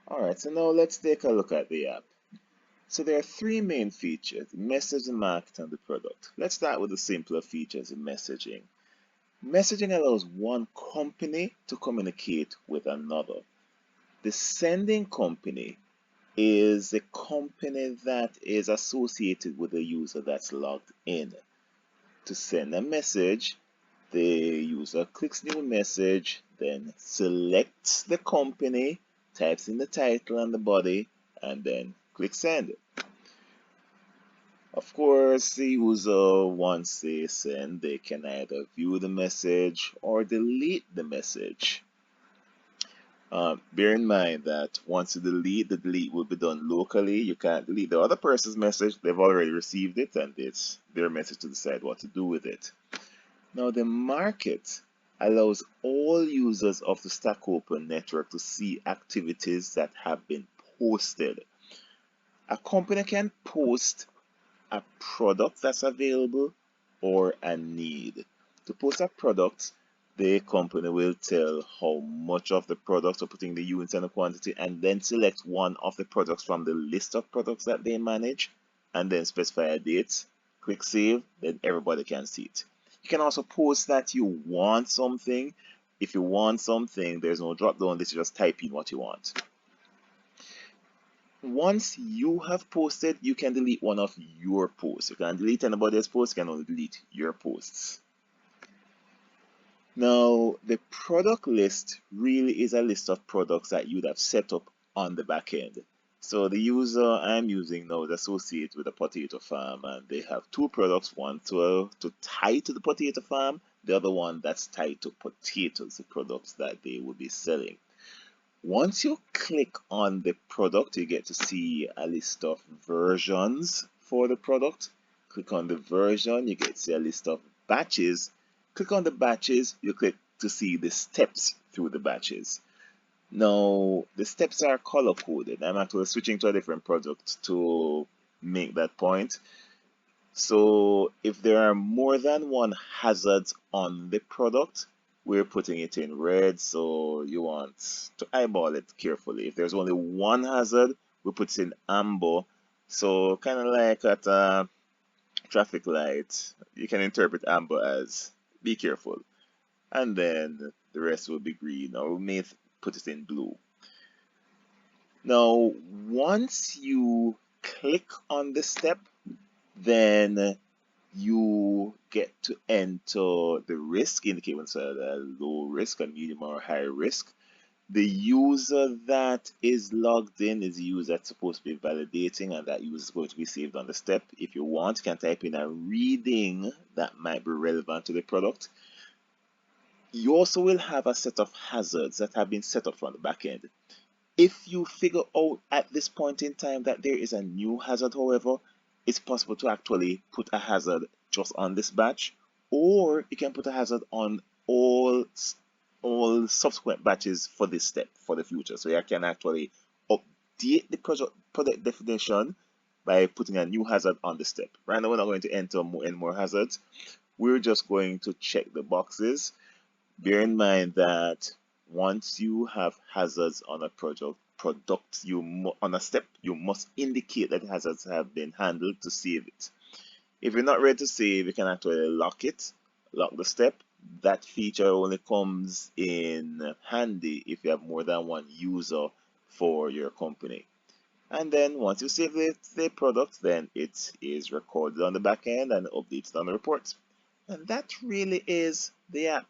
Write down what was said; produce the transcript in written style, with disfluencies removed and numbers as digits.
Alright, so now let's take a look at the app. So there are three main features: the message, the market, and the product. Let's start with the simpler features in messaging. Messaging allows one company to communicate with another. The sending company is the company that is associated with the user that's logged in. To send a message, the user clicks new message, then selects the company, types in the title and the body, and then clicks send. Of course, the user, once they send, they can either view the message or delete the message. Bear in mind that once you delete, the delete will be done locally. You can't delete the other person's message. They've already received it, and it's their message to decide what to do with it. Now, the market allows all users of the StackOpen network to see activities that have been posted. A company can post a product that's available or a need. To post a product, the company will tell how much of the product, so putting the units and the quantity, and then select one of the products from the list of products that they manage, and then specify a date, click save, then everybody can see it. You can also post that you want something. If you want something, there's no drop down list, you just type in what you want. Once you have posted, you can delete one of your posts. You can't delete anybody else's posts, you can only delete your posts. Now, the product list really is a list of products that you'd have set up on the back end. So the user I'm using now is associated with a potato farm, and they have two products, one to tie to the potato farm, the other one that's tied to potatoes, the products that they will be selling. Once you click on the product, you get to see a list of versions for the product. Click on the version, you get to see a list of batches. Click on the batches, you click to see the steps through the batches. Now, the steps are color coded. I'm actually switching to a different product to make that point. So if there are more than one hazards on the product, we're putting it in red, so you want to eyeball it carefully. If there's only one hazard, we put it in amber. So kind of like at a traffic light, you can interpret amber as be careful. And then the rest will be green, or we may put it in blue. Now, once you click on the step, then you get to enter the risk, indicate whether it's a low risk, a medium, or high risk. The user that is logged in is the user that's supposed to be validating, and that user is going to be saved on the step. If you want, you can type in a reading that might be relevant to the product. You also will have a set of hazards that have been set up from the back end. If you figure out at this point in time that there is a new hazard, however, it's possible to actually put a hazard just on this batch, or you can put a hazard on all subsequent batches for this step for the future. So you can actually update the product definition by putting a new hazard on the step. Right now, we're not going to enter any more hazards. We're just going to check the boxes. Bear in mind that once you have hazards on a product, on a step, you must indicate that hazards have been handled to save it. If you're not ready to save, you can actually lock it, lock the step. That feature only comes in handy if you have more than one user for your company. And then once you save the product, then it is recorded on the back end and updated on the report. And that really is the app.